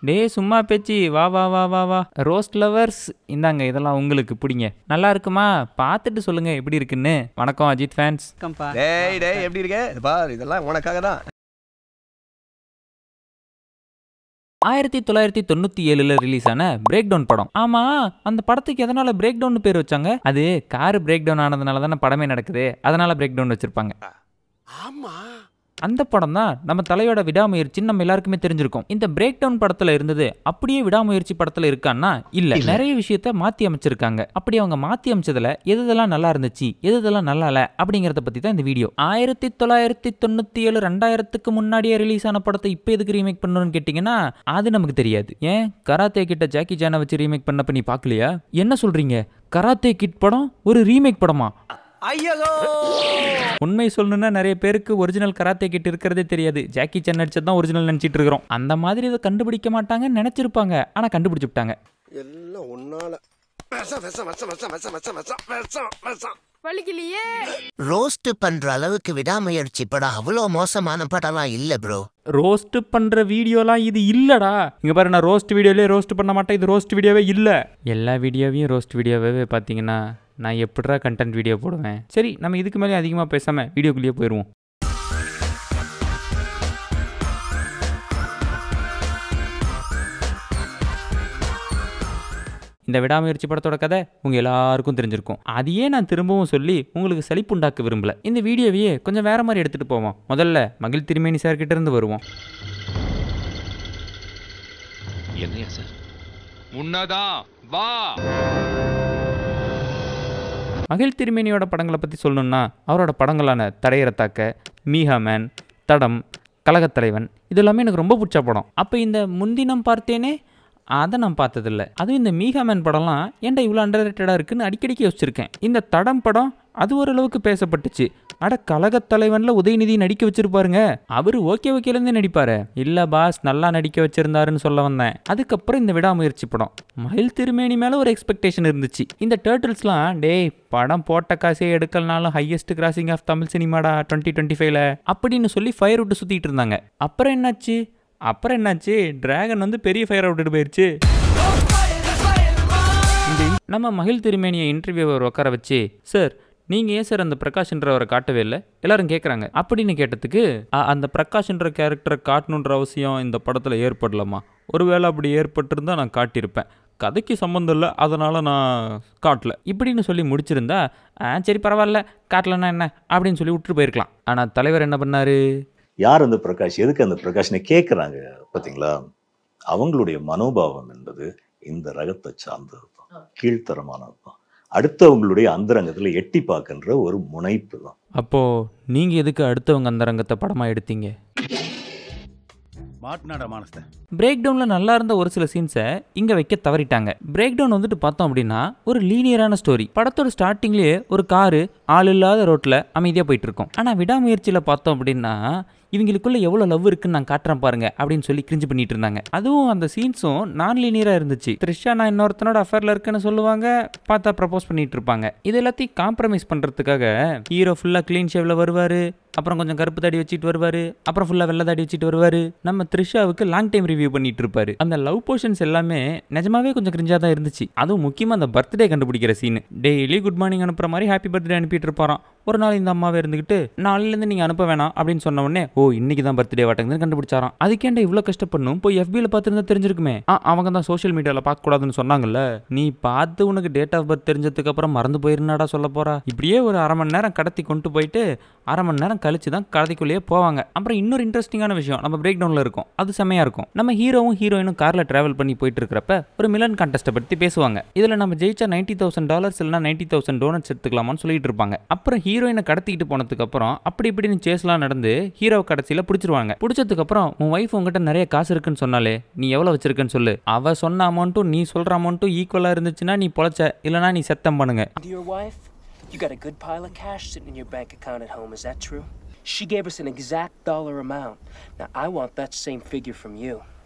டேய் சும்மா பேச்சு, வா வா வா வா வா. ரோஸ்ட் லவர்ஸ் இந்தாங்க, இதெல்லாம் உங்களுக்கு பிடிங்க. நல்லா இருக்குமா? பார்த்துட்டு சொல்லுங்க எப்படி இருக்குன்னு. வணக்கம் அஜித் ஃபேன்ஸ். டேய் டேய் எப்படி இருக்க? பார் இதெல்லாம் உனக்காக தான். 1997 ரிலீஸ் ஆன பிரேக் டவுன் படம். ஆமா, அந்த படத்துக்கு எதனால பிரேக் டவுன் பேர் வச்சாங்க? அது கார் பிரேக் டவுன் ஆனதுனால தானே படமே நடக்குது, அதனால பிரேக் டவுன் வச்சிருப்பாங்க. ஆமா, அந்த படம் தான் நம்ம தலையோட விடாமுயற்சின்னு நம்ம எல்லாருக்குமே தெரிஞ்சிருக்கும். இந்த பிரேக் டவுன் படத்துல இருந்தது அப்படியே விடாமுயற்சி படத்துல இருக்கான்னா இல்ல, நிறைய விஷயத்த மாத்தி அமைச்சிருக்காங்க. அப்படி அவங்க மாத்தி அமைச்சதுல எதெல்லாம் நல்லா இருந்துச்சு, எதெல்லாம் நல்லா இல்ல அப்படிங்கறத பத்தி தான் இந்த வீடியோ. 1997 2000க்கு முன்னாடியே ரிலீஸ் ஆன படத்தை இப்ப எதுக்கு ரீமேக் பண்ணணும்னு கேட்டீங்கன்னா அது நமக்கு தெரியாது. ஏன் கராத்தே கிட்ட ஜாக்கி சானை வச்சு ரீமேக் பண்ணப்ப நீ பாக்கலையா? என்ன சொல்றீங்க? கராத்தே கிட் படம் ஒரு ரீமேக் படமா? உண்மை சொல்லணும்னா நிறைய பேருக்கு ஒரிஜினல் கராத்தே கிட் இருக்கிறதே தெரியாது. ஜாக்கி சான் நடிச்சதான் ஒரிஜினல் நினைச்சிட்டு இருக்கிறோம். அந்த மாதிரி இதை கண்டுபிடிக்க மாட்டாங்கன்னு நினைச்சிருப்பாங்க, ஆனா கண்டுபிடிச்சுட்டாங்க. எல்லாம் ஒன்னால ரோஸ்ட் பண்ற அளவுக்கு விடாமுயற்சி படம் அவ்வளோ மோசமான படம்லாம் இல்ல ப்ரோ. ரோஸ்ட் பண்ற வீடியோலாம் இது இல்லடா. இங்க பாரு, நான் ரோஸ்ட் வீடியோலயே ரோஸ்ட் பண்ண மாட்டேன். இது ரோஸ்ட் வீடியோவே இல்ல. எல்லா வீடியோவையும் ரோஸ்ட் வீடியோவே பாத்தீங்கன்னா நான் எப்படிடா கண்டென்ட் வீடியோ போடுவேன்? சரி, நம்ம இதுக்கு மேலே அதிகமாக பேசாம வீடியோக்குள்ளேயே போயிடுவோம். இந்த விடாமுயற்சி படத்தோட கதை உங்க எல்லாருக்கும் தெரிஞ்சிருக்கும். அதையே நான் திரும்பவும் சொல்லி உங்களுக்கு சலிப்பு உண்டாக்க விரும்பல. இந்த வீடியோவையே கொஞ்சம் வேற மாதிரி எடுத்துட்டு போவோம். முதல்ல மகிழ் திருமேனி சார் கிட்ட இருந்து வருவோம். என்னையா சார்? முன்னதான் வா. மகிழ் திருமேனியோட படங்களை பற்றி சொல்லணும்னா அவரோட படங்களான தடையறத்தாக்க, மீஹா மேன், தடம், கழகத்தலைவன் இதெல்லாமே எனக்கு ரொம்ப பிடிச்ச படம். அப்போ இந்த முன்தினம் பார்த்தேனே அதை நான் பார்த்ததில்ல. அதுவும் இந்த மீஹா மேன் படம்லாம் ஏன்டா இவ்வளோ அண்டர் ரேட்டடாக இருக்குன்னு அடிக்கடிக்கு யோசிச்சிருக்கேன். இந்த தடம் படம் அது ஓரளவுக்கு பேசப்பட்டுச்சு. அட கழகத்தலைவனில் உதயநிதி நடிக்க வச்சிருப்பாருங்க. அவரு ஓகேலேருந்தே நடிப்பாரு. இல்லை பாஸ் நல்லா நடிக்க வச்சிருந்தாருன்னு சொல்ல வந்தேன். அதுக்கப்புறம் இந்த விடாமுயற்சி படம். மகிழ் திருமேனி மேலே ஒரு எக்ஸ்பெக்டேஷன் இருந்துச்சு. இந்த டேர்ட்டில்ஸ்லாம் டேய் படம் போட்ட காசே எடுக்கலனாலும் ஹையஸ்ட் கிராசிங் ஆஃப் தமிழ் சினிமாடா 2025 அப்படின்னு சொல்லி ஃபயர் விட்டு சுற்றிட்டு இருந்தாங்க. அப்புறம் என்னாச்சு? டிராகன் வந்து பெரிய ஃபயர் விட்டுட்டு போயிடுச்சு. நம்ம மகிழ் திருமேனியை இன்டர்வியூவர் உட்கார வச்சு, சார் நீங்கள் ஏன் சார் அந்த பிரகாஷ்ன்றவரை காட்டவே இல்லை எல்லாரும் கேட்குறாங்க அப்படின்னு கேட்டதுக்கு, அந்த பிரகாஷ்ன்ற கேரக்டரை காட்டணுன்ற அவசியம் இந்த படத்தில் ஏற்படலாமா? ஒருவேளை அப்படி ஏற்பட்டிருந்தால் நான் காட்டியிருப்பேன். கதைக்கு சம்மந்தம் இல்லை, அதனால் நான் காட்டல இப்படின்னு சொல்லி முடிச்சிருந்தா சரி பரவாயில்ல காட்டலன்னா என்ன அப்படின்னு சொல்லி விட்டுட்டு போயிருக்கலாம். ஆனால் தலைவர் என்ன பண்ணார்? யார் அந்த பிரகாஷ், எதுக்கு அந்த பிரகாஷ்னு கேட்குறாங்க பார்த்தீங்களா? அவங்களுடைய மனோபாவம் என்பது இந்த ரகத்தை சார்ந்தது தான், கீழ்த்தரமானது தான், அடுத்தவங்களுடைய அந்தரங்கத்தில் எட்டி பார்க்கின்ற ஒரு முனைப்பு தான். அப்போது நீங்கள் எதுக்கு அடுத்தவங்க அந்தரங்கத்தை படமாக எடுத்தீங்க? பிரேக் டவுன்ல நல்லா இருந்த ஒரு சில சீன்ஸை இங்க வைக்க தவறிட்டாங்க. பிரேக் டவுன் வந்துட்டு பார்த்தோம் அப்படின்னா ஒரு லீனியரான ஸ்டோரி. படத்தோட ஸ்டார்டிங்லேயே ஒரு காரு ஆள் இல்லாத ரோட்ல அமைதியா போயிட்டு இருக்கும். ஆனா விடாமுயற்சியில பார்த்தோம் அப்படின்னா இவங்களுக்குள்ள எவ்வளவு லவ் இருக்குன்னு நான் காட்டுறேன் பாருங்க அப்படின்னு சொல்லி கிரிஞ்சு பண்ணிட்டு இருந்தாங்க. அதுவும் அந்த சீன்ஸும் நான் லீனியரா இருந்துச்சு. த்ரிஷா நான் இன்னொருத்தனோட அஃபேர்ல இருக்குன்னு சொல்லுவாங்க, பார்த்தா ப்ரப்போஸ் பண்ணிட்டு இருப்பாங்க. இது எல்லாத்தையும் காம்ப்ரமைஸ் பண்றதுக்காக ஹீரோ ஃபுல்லா கிளீன் ஷேவ்ல வருவாரு, அப்புறம் கொஞ்சம் கருப்பு தாடி வச்சுட்டு வருவாரு, அப்புறம் ஃபுல்லா வெள்ளை தாடி வச்சுட்டு வருவாரு. நம்ம த்ரிஷாவுக்கு லாங் டைம் ரிவ்யூ பண்ணிட்டு இருப்பாரு. அந்த லவ் போர்ஷன்ஸ் எல்லாமே நிஜமாவே கொஞ்சம் கிரிஞ்சா தான் இருந்துச்சு. அதுவும் முக்கியமா அந்த பர்த்டே கண்டுபிடிக்கிற சீன். டெய்லி குட் மார்னிங் அனுப்புற மாதிரி ஹாப்பி பர்த்டே அனுப்பிட்டு இருப்பாராம். ஒரு நாள் இந்த அம்மாவே இருந்துகிட்டு நாளிலேருந்து நீங்க அனுப்ப வேணாம் அப்படின்னு சொன்ன உடனே ஓ இன்னைக்கு தான் பர்த்டே வாட்டங்குன்னு கண்டுபிடிச்சாராம். அதுக்கேண்டா இவ்வளவு கஷ்டப்படணும்? போய் FBல பார்த்துருந்தா தெரிஞ்சிருக்குமே. அவங்க தான் சோஷியல் மீடியால பார்க்க கூடாதுன்னு சொன்னாங்கல்ல. நீ பார்த்து உனக்கு டேட் ஆஃப் பர்த் தெரிஞ்சதுக்கு அப்புறம் மறந்து போயிருந்தாடா சொல்ல போறா. இப்படியே ஒரு அரை மணி நேரம் கடத்தி கொண்டு போயிட்டு அரை மணி நேரம் கழிச்சு தான் கதைக்குள்ளேயே போவாங்க. அப்புறம் இன்னொரு இன்ட்ரெஸ்டிங்கான விஷயம், நம்ம பிரேக் டவுன்ல இருக்கும், அது செமையா இருக்கும். நம்ம ஹீரோவும் ஹீரோயினும் கார்ல டிராவல் பண்ணி போயிட்டு இருக்கிறப்ப ஒரு மிலன் கான்டெஸ்ட்டை பத்தி பேசுவாங்க. இதுல நம்ம ஜெயிச்சா $90,000 இல்லைனா 90,000 டோனட்ஸ் எடுத்துக்கலாமான்னு சொல்லிட்டு இருப்பாங்க. அப்புறம் ஹீரோயினை கடத்திக்கிட்டு போனதுக்கு அப்புறம் அப்படி இப்படின்னு சேஸ்லாம் நடந்து ஹீரோவை கடைசியில பிடிச்சிருவாங்க. பிடிச்சதுக்கு அப்புறம் உன் வைஃப் உங்ககிட்ட நிறைய காசு இருக்குன்னு சொன்னாலே நீ எவ்வளவு வச்சிருக்கன்னு சொல்லு. அவ சொன்ன அமௌண்ட்டும் நீ சொல்ற அமௌண்ட்டும் ஈக்குவலா இருந்துச்சுன்னா நீ பொழைச்ச, இல்லைனா நீ செத்தம் பண்ணுங்க. You got a good pile of cash sitting in your bank account at home, is that true? She gave us an exact dollar amount. Now I want that same figure from you.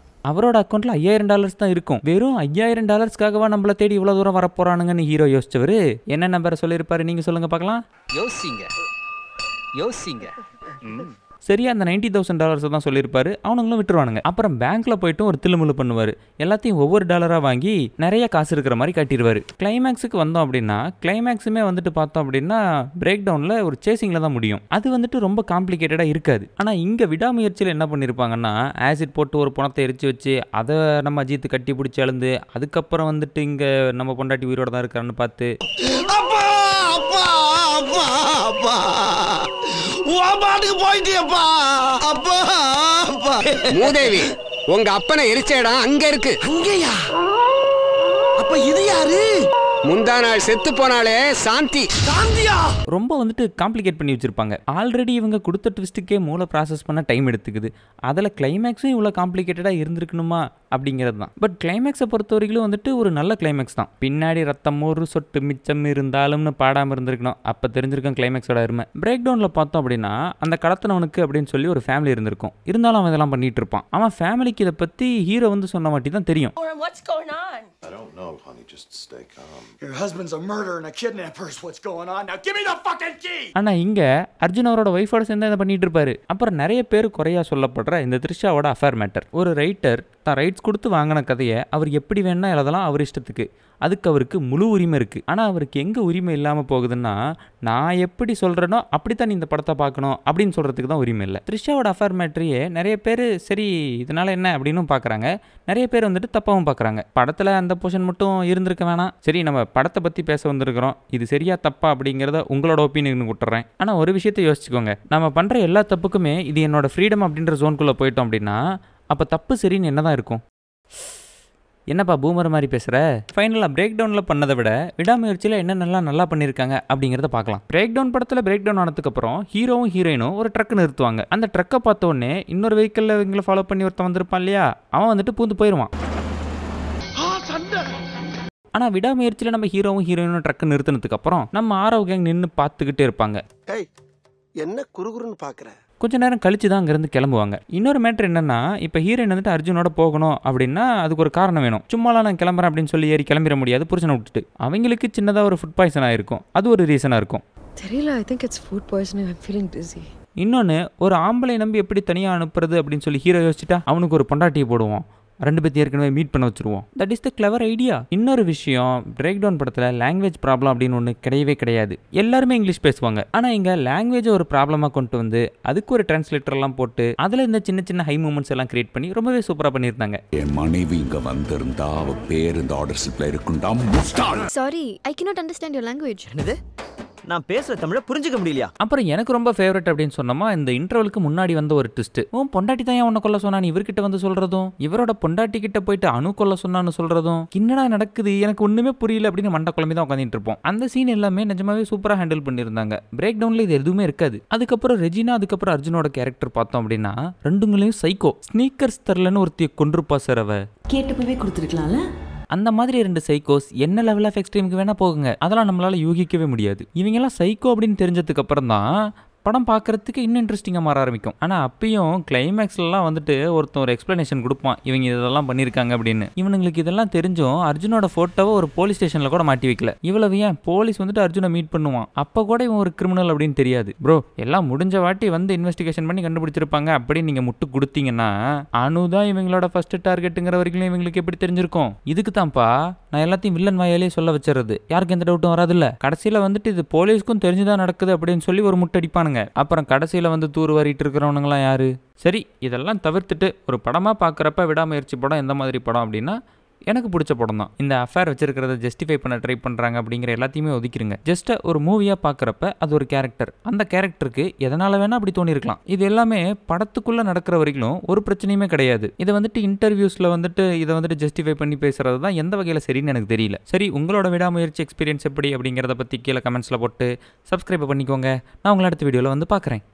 அவரோட அக்கௌண்ட்ல $5,000 தான் இருக்கும். வெறும் $5,000க்காகவா நம்மள தேடி இவ்வளவு தூரம் வர போறானுங்கன்னு ஹீரோ யோசிச்சவரு என்ன நம்பரை சொல்லியிருப்பாரு? நீங்க சொல்லுங்க பார்க்கலாம். யோசிங்க சரியா அந்த $90,000 தான் சொல்லியிருப்பாரு. அவனுங்களும் விட்டுருவானுங்க. அப்புறம் பேங்க்ல போயிட்டு ஒரு தில்லுமுள்ளு பண்ணுவாரு. எல்லாத்தையும் ஒவ்வொரு டாலரா வாங்கி நிறைய காசு இருக்கிற மாதிரி காட்டிடுவாரு. கிளைமேக்ஸுக்கு வந்தோம் அப்படின்னா கிளைமேக்ஸுமே வந்துட்டு பார்த்தோம் அப்படின்னா பிரேக் டவுன்ல ஒரு சேசிங்ல தான் முடியும். அது வந்துட்டு ரொம்ப காம்ப்ளிகேட்டடா இருக்காது. ஆனா இங்க விடாமுயற்சியில் என்ன பண்ணிருப்பாங்கன்னா ஆசிட் போட்டு ஒரு பணத்தை எரிச்சு வச்சு அதை நம்ம அஜித் கட்டி பிடிச்சி எழுந்து அதுக்கப்புறம் வந்துட்டு இங்க நம்ம பொண்டாட்டி உயிரோட தான் இருக்கான்னு பார்த்து மூதேவி உங்க அப்பனை எரிச்ச இடம் அங்க இருக்கு. அங்கயா? அப்ப இது யாரு? முந்தா நாள் செத்து போனாலே சாந்தி. சாந்தியா? ரொம்ப வந்துட்டு காம்ப்ளிகேட் பண்ணி வச்சிருப்பாங்க. ஆல்ரெடி இவங்க கொடுத்த ட்விஸ்ட்டுக்கே மூளை ப்ராசஸ் பண்ண டைம் எடுத்துக்குது. அதில் கிளைமேக்ஸும் இவ்வளோ காம்ப்ளிகேட்டடாக இருந்திருக்கணுமா அப்படிங்கிறது தான். பட் கிளைமேக்ஸை பொறுத்த வரைக்கும் வந்துட்டு ஒரு நல்ல கிளைமேக்ஸ் தான். பின்னாடி ரத்தம் ஒரு சொட்டு மிச்சம் இருந்தாலும்னு பாடாமல் இருந்திருக்கணும். அப்போ தெரிஞ்சிருக்கும் கிளைமேக்ஸோட அருமை. பிரேக் டவுனில் பார்த்தோம் அப்படின்னா அந்த கடத்தினவனுக்கு அப்படின்னு சொல்லி ஒரு ஃபேமிலி இருந்திருக்கும். இருந்தாலும் அவன் இதெல்லாம் பண்ணிட்டு இருப்பான். அவன் ஃபேமிலிக்கு இதை பற்றி ஹீரோ வந்து சொன்ன மாட்டி தான் தெரியும். What's going on? I don't know, honey. Just stay calm. Your husband's a murderer and a kidnapper is what's going on. Now give me the fucking key! ஆனா இங்க அர்ஜுன் அவரோட ஒய்ஃபோட சேர்ந்து இதை பண்ணிட்டு இருப்பாரு. அப்புறம் நிறைய பேர் குறையா சொல்லப்படுற இந்த த்ரிஷாவோட அஃபேர் மேட்டர். ஒரு ரைட்டர் தான் ரைட்ஸ் கொடுத்து வாங்கின கதையை அவர் எப்படி வேணா எழுதலாம் அவர் இஷ்டத்துக்கு. அதுக்கு அவருக்கு முழு உரிமை இருக்குது. ஆனால் அவருக்கு எங்கே உரிமை இல்லாமல் போகுதுன்னா நான் எப்படி சொல்கிறேனோ அப்படித்தான் இந்த படத்தை பார்க்கணும் அப்படின்னு சொல்கிறதுக்கு தான் உரிமை இல்லை. த்ரிஷாவோட அஃபேர் மேட்ரியே நிறைய பேர் சரி இதனால் என்ன அப்படின்னு பார்க்குறாங்க. நிறைய பேர் வந்துட்டு தப்பாகவும் பார்க்குறாங்க. படத்தில் அந்த போர்ஷன் மட்டும் இருந்திருக்க வேணாம். சரி நம்ம படத்தை பற்றி பேச வந்திருக்கிறோம். இது சரியா தப்பா அப்படிங்கிறத உங்களோட ஒப்பீனியன் விட்டுறேன். ஆனால் ஒரு விஷயத்தை யோசிச்சுக்கோங்க. நம்ம பண்ணுற எல்லா தப்புக்குமே இது என்னோட ஃப்ரீடம் அப்படின்ற ஜோனுக்குள்ளே போயிட்டோம் அப்படின்னா அப்போ தப்பு சரின்னு என்ன தான் இருக்கும்? என்னப்பா பூமர் மாதிரி பேசுகிற? ஃபைனலாக பிரேக் டவுனில் பண்ணதை விட விடாமுயற்சியில் என்னென்னலாம் நல்லா பண்ணியிருக்காங்க அப்படிங்கிறத பார்க்கலாம். பிரேக் டவுன் படத்தில் பிரேக் டவுன் ஆனதுக்கப்புறம் ஹீரோவும் ஹீரோயினும் ஒரு ட்ரக் நிறுத்துவாங்க. அந்த ட்ரக்கை பார்த்த உடனே இன்னொரு வெஹிக்கிளில் இவங்களை ஃபாலோ பண்ணி ஒருத்தன் வந்திருப்பான் இல்லையா, அவன் வந்துட்டு பூந்து போயிடுவான். ஆனால் விடாமுயற்சியில் நம்ம ஹீரோவும் ஹீரோயினும் ட்ரக் நிறுத்தினதுக்கப்புறம் நம்ம ஆரவ் கேங் நின்று பார்த்துக்கிட்டே இருப்பாங்க. என்ன குறுகுறுன்னு பார்க்குற? கொஞ்ச நேரம் கழிச்சு தான் அங்கேருந்து கிளம்புவாங்க. இன்னொரு மேட்ரு என்னன்னா, இப்போ ஹீரோயின் வந்துட்டு அர்ஜுனோட போகணும் அப்படின்னா அதுக்கு ஒரு காரணம் வேணும். சும்மாலாம் நான் கிளம்புறேன் அப்படின்னு சொல்லி ஏறி கிளம்பிட முடியாது புருஷனை விட்டுட்டு. அவங்களுக்கு சின்னதாக ஒரு ஃபுட் பாய்சன் ஆகிருக்கும். அது ஒரு ரீசனாக இருக்கும். தெரியல, I think it's food poisoning. I'm feeling dizzy. இன்னொன்று, ஒரு ஆம்பளை நம்பி எப்படி தனியாக அனுப்புறது அப்படின்னு சொல்லி ஹீரோ யோசிச்சுட்டா அவனுக்கு ஒரு பொண்டாட்டியை போடுவோம். 2 பேர்த்து ஏற்கனவே மீட் பண்ண வச்சுருவோம். That is the clever idea. இன்னொரு விஷயம், பிரேக் டவுன் படத்தில் லாங்குவேஜ் ப்ராப்ளம் அப்படின்னு ஒன்று கிடையவே கிடையாது. எல்லாருமே இங்கிலீஷ் பேசுவாங்க. ஆனால் இங்கே லாங்குவேஜை ஒரு ப்ராப்ளமாக கொண்டு வந்து அதுக்கு ஒரு டிரான்ஸ்லேட்டர்லாம் போட்டு அதில் இந்த சின்ன சின்ன ஹை மூமெண்ட்ஸ் எல்லாம் கிரியேட் பண்ணி ரொம்பவே சூப்பராக பண்ணியிருந்தாங்க. என் மனைவி இங்கே வந்திருந்தா அவ பேர் இந்த order ஸ்லிப்ல இருக்குண்டா. Sorry, I cannot understand your language. என்னது? நான் பேசுற தமிழை புரிஞ்சுக்க முடியலையா? அப்புறம் எனக்கு ரொம்ப ஃபேவரட் அப்படின்னு சொன்னோமா இந்த இன்டர்வலுக்கு முன்னாடி வந்த ஒரு ட்விஸ்ட். பொண்டாட்டி தான் உன்னை கொல்ல சொன்னான்னு இவர்கிட்ட வந்து சொல்றதும், இவரோட பொண்டாட்டி கிட்ட போயிட்டு அணு கொல்ல சொன்னான்னு சொல்றதும், என்னடா நடக்குது எனக்கு ஒண்ணுமே புரியல அப்படின்னு மண்ட குழம்பி தான் உட்காந்துட்டு இருப்போம். அந்த சீன் எல்லாமே நிஜமாவே சூப்பரா ஹேண்டில் பண்ணியிருந்தாங்க. பிரேக் டவுன்ல இது எதுவுமே இருக்காது. அதுக்கப்புறம் ரெஜினா அதுக்கப்புறம் அர்ஜுனோட கேரக்டர் பார்த்தோம் அப்படின்னா ரெண்டுங்களையும் சைக்கோ. ஸ்னீக்கர்ஸ் தரலன்னு ஒருத்திய கொன்றுப்பா சார். அவ கேட்டப்பவே கொடுத்துருக்கலாம்ல. அந்த மாதிரி 2 சைக்கோஸ் என்ன லெவல் ஆஃப் எக்ஸ்ட்ரீமுக்கு வேணா போகுங்க. அதெல்லாம் நம்மளால யூகிக்கவே முடியாது. இவங்கெல்லாம் சைக்கோ அப்படின்னு தெரிஞ்சதுக்கு அப்புறம் தான் படம் பார்க்குறதுக்கு இன்னும் இன்ட்ரெஸ்டிங்காக மாற ஆரம்பிக்கும். ஆனால் அப்பயும் கிளைமேக்ஸ்லாம் வந்துட்டு ஒருத்தன் ஒரு எக்ஸ்ப்ளனேஷன் கொடுப்பான் இவங்க இதெல்லாம் பண்ணியிருக்காங்க அப்படின்னு. இவனுங்களுக்கு இதெல்லாம் தெரிஞ்சும் அர்ஜுனோட ஃபோட்டோவை ஒரு போலீஸ் ஸ்டேஷனில் கூட மாட்டி வைக்கல. இவ்வளவு ஏன் போலீஸ் வந்துட்டு அர்ஜுனை மீட் பண்ணுவான். அப்போ கூட இவன் ஒரு கிரிமினல் அப்படின்னு தெரியாது. ப்ரோ எல்லாம் முடிஞ்ச வாட்டி வந்து இன்வெஸ்டிகேஷன் பண்ணி கண்டுபிடிச்சிருப்பாங்க அப்படின்னு நீங்கள் முட்டு கொடுத்தீங்கன்னா அனுதான் இவங்களோட ஃபர்ஸ்ட் டார்கெட்டுங்கிற வரைக்கும் இவங்களுக்கு எப்படி தெரிஞ்சிருக்கும்? இதுக்கு தான்ப்பா நான் எல்லாத்தையும் வில்லன் வாயாலே சொல்ல வச்சுறது. யாருக்கு எந்த டவுட்டும் வராதுல்ல. கடைசியில் வந்துட்டு இது போலீஸ்க்கும் தெரிஞ்சுதான் நடக்குது அப்படின்னு சொல்லி ஒரு முட்டடிப்பானுங்க. அப்புறம் கடைசியில் வந்து தூர் வாரிட்டு இருக்கிறவனுங்களாம் யாரு? சரி இதெல்லாம் தவிர்த்துட்டு ஒரு படமாக பார்க்குறப்ப விடாமுயற்சி படம் எந்த மாதிரி படம் அப்படின்னா எனக்கு பிடிச்ச படம் தான். இந்த அஃபேர் வச்சிருக்கிறத ஜஸ்டிஃபை பண்ண ட்ரை பண்ணுறாங்க அப்படிங்கிற எல்லாத்தையுமே ஒதுக்கிடுங்க. ஜஸ்ட் ஒரு மூவியாக பார்க்குறப்ப அது ஒரு கேரக்டர். அந்த கேரக்டருக்கு எதனால் வேணால் அப்படி தோணிருக்கலாம். இது எல்லாமே படத்துக்குள்ளே நடக்கிற வரைக்கும் ஒரு பிரச்சனையுமே கிடையாது. இதை வந்துட்டு இன்டர்வியூஸில் வந்துட்டு இதை வந்துட்டு ஜஸ்டிஃபை பண்ணி பேசுகிறது தான் எந்த வகையில் சரின்னு எனக்கு தெரியல. சரி உங்களோட விடாமுயற்சி எக்ஸ்பீரியன்ஸ் எப்படி அப்படிங்கிறத பற்றி கீழே கமெண்ட்ஸில் போட்டு சப்ஸ்கிரைப் பண்ணிக்கோங்க. நான் உங்களை அடுத்த வீடியோவில் வந்து பார்க்குறேன்.